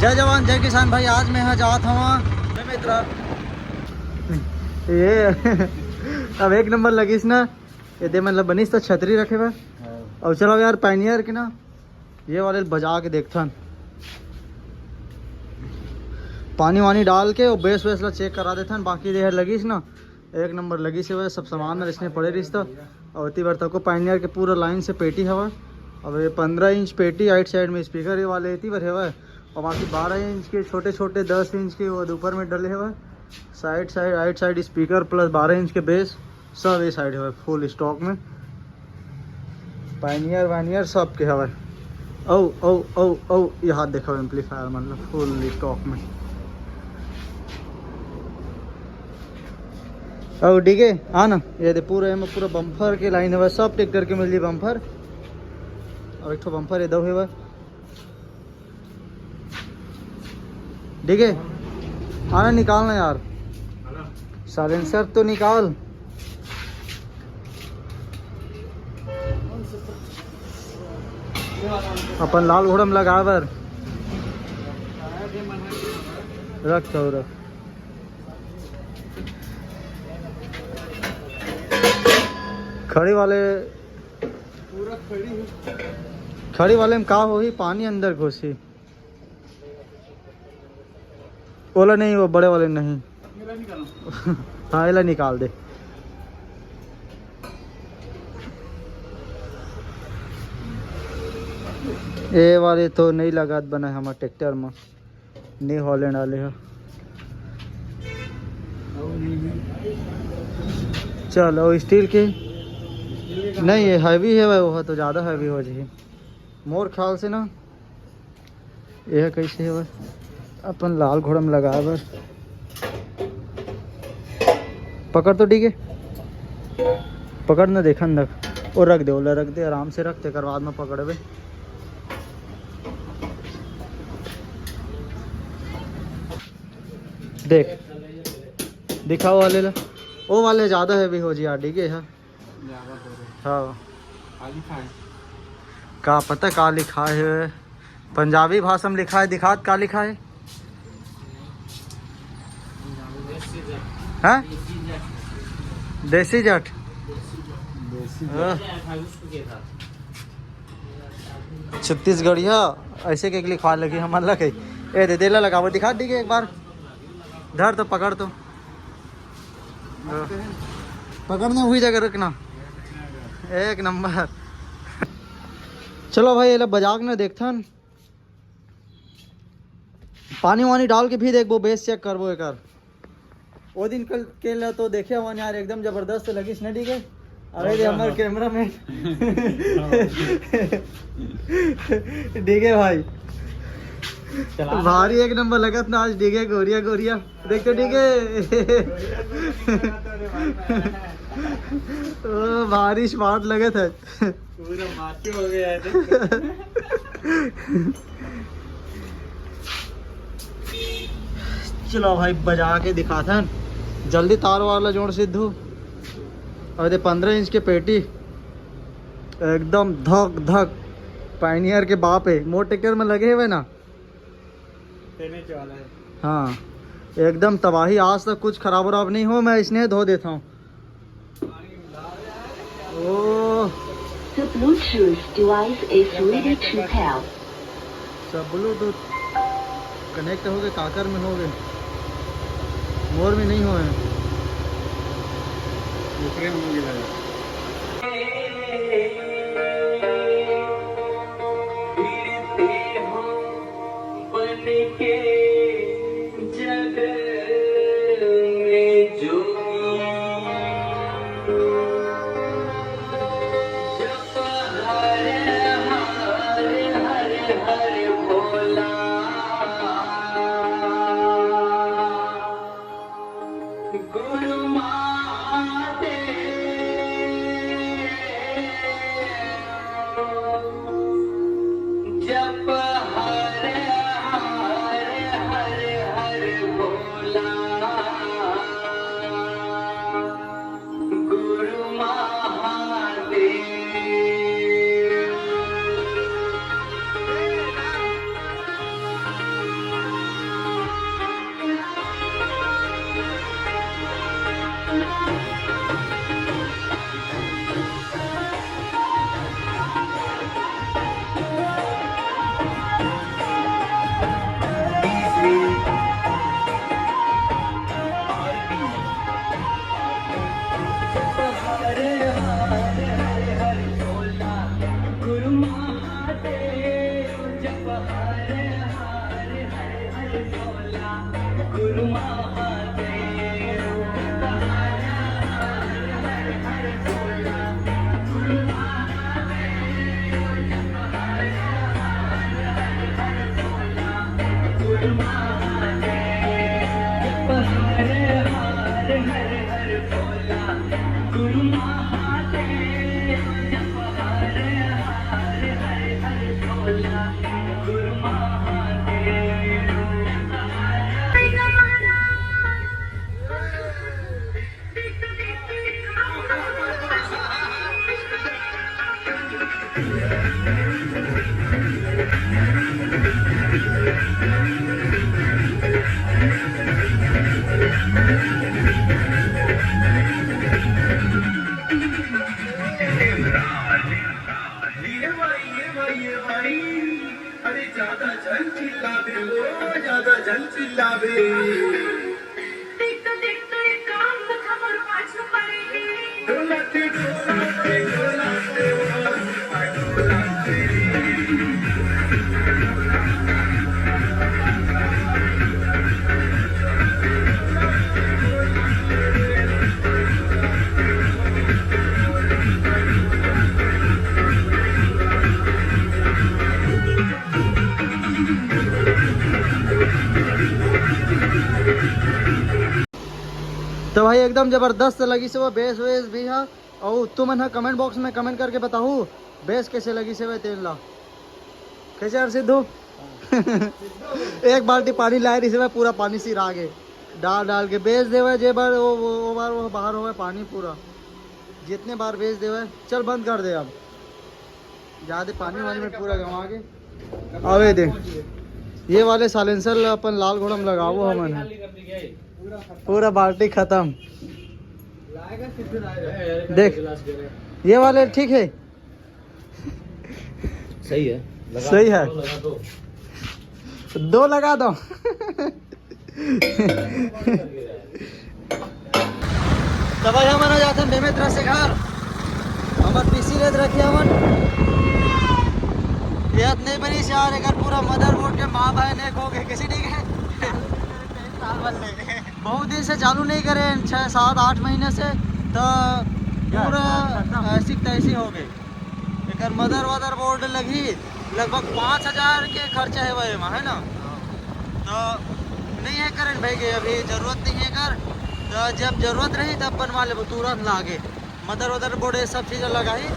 जय जवान जय किसान भाई। आज मैं यहाँ जात हूँ मित्र ये अब एक नंबर लगी ना ये दे मतलब बनीस तो छतरी रखे हुए। और चलो यार पायनियर के ना ये वाले बजा के देखता पानी वानी डाल के और बेस वेस ला चेक करा देता। बाकी देर लगी ना एक नंबर लगी से वह सब सामान में इसने पड़े रही था। और इतनी बार तक को पायनियर के पूरा लाइन से पेटी हवा। अब ये 15 इंच पेटी आइट साइड में स्पीकर ये वाले इतनी बार है। और बाकी 12 इंच के छोटे छोटे 10 इंच के वो ऊपर में डले हुए। साइड साइड आइट साइड स्पीकर प्लस 12 इंच के बेस सब ये साइड है फुल स्टॉक में। पायनियर वायनियर सब के हवा। ओ ओ ओ ओ ये हाथ देखो एम्पलीफायर मतलब फुल स्टॉक में। और ठीक है हाँ ना ये दे पूरे में पूरा बम्फर के लाइन है सब टेक करके मिल जाए बम्फर। और एक तो बम्फर ये दो है ठीक है। आना निकालना यार साइलेंसर तो निकाल। अपन लाल घोड़म लगा बर रख तो रख। खड़ी वाले पूरा खड़ी वाले में का हो ही पानी अंदर घुसी। ओला नहीं वो बड़े वाले नहीं हाँ एला निकाल दे। ये वाले तो नहीं लगात बना हमारे ट्रैक्टर में नहीं हॉलैंड वाले है। चलो स्टील के नहीं ये हैवी है वो तो ज़्यादा हैवी हो जाए मोर ख्याल से ना। यह कैसे है अपन लाल घोड़ा में लगा बस पकड़ तो ठीक है पकड़ ना देखन रख और रख दे ओला रख दे आराम से रख तेकर बाद में पकड़बे। देख दिखाओ वाले ला वो वाले ज़्यादा हैवी हो जी ठीक है। हाँ का पता का लिखा है पंजाबी भाषा में लिखा है दिखात का लिखा है हाँ? देसी जट छत्तीसगढ़िया ऐसे के लिखवा लगी हम लग ए दे देला लगावो दिखा दी एक बार धर तो पकड़ तो पकड़ना हुई जगह रखना एक नंबर। चलो भाई ये बजाक ना देखता पानी वानी डाल के भी देख वो बेस चेक करबो एक वो दिन कल के तो देखे हुआ यार एकदम जबरदस्त लगी ना ठीक है। अरे हमारे कैमरा में ठीक है भाई भारी एक नंबर लगत ना आज ठीक है। गोरिया गोरिया देख तो ठीक है भारी स्मार्ट लगे थे पूरा माटी हो गया है चलो भाई बजा के दिखाता जल्दी तार वाला जोड़ सिद्धू। और ये 15 इंच के पेटी एकदम धक धक पायनियर के बाप है मोर ट्रैक्टर में लगे हुए ना वाला है। हाँ एकदम तबाही आज तक कुछ खराब वराब नहीं हो मैं इसने धो देता हूँ। The Bluetooth device is ready to pair. सब ब्लूटूथ कनेक्ट हो गए काकर में हो गए मोर में नहीं हुए दूसरे में मुझे लगा। तो भाई एकदम जबरदस्त लगी से वो बेस वेस भी है। और तुम है कमेंट बॉक्स में कमेंट करके बताओ बेस कैसे लगी से वह तेल ला कैसे यार सिद्धू। एक बाल्टी पानी लाए रही से वह पूरा पानी सिर आगे डाल डाल के बेच दे जे बार वो बार वो बाहर हो पानी पूरा जितने बार बेच दे चल बंद कर दे अब ज़्यादा पानी वानी में पूरा गंवा के आवे दे। ये वाले साइलेंसर अपन लाल घोड़म लगाओ हमने पूरा बाल्टी खत्म। देख ये वाले ठीक है सही है सही है दो लगा दो। तो भाई हमारा जाते हैं बेमेतरा से घर हमारे पीसी लेते रखे हमन याद नहीं बनी से यार अगर पूरा मदरबोर्ड के माँ भाई ने खो गए किसी नहीं गए बहुत दिन से चालू नहीं करे 6, 7, 8 महीने से तो पूरा ऐसी तैसी हो गई। अगर मदर बोर्ड लगी लगभग 5,000 के खर्चा है वही में है ना। तो नहीं है करंट भाई के अभी ज़रूरत नहीं है कर तो जब ज़रूरत रही तब बनवा ले तुरंत लागे मदर बोर्ड ये सब चीज़ें लगाई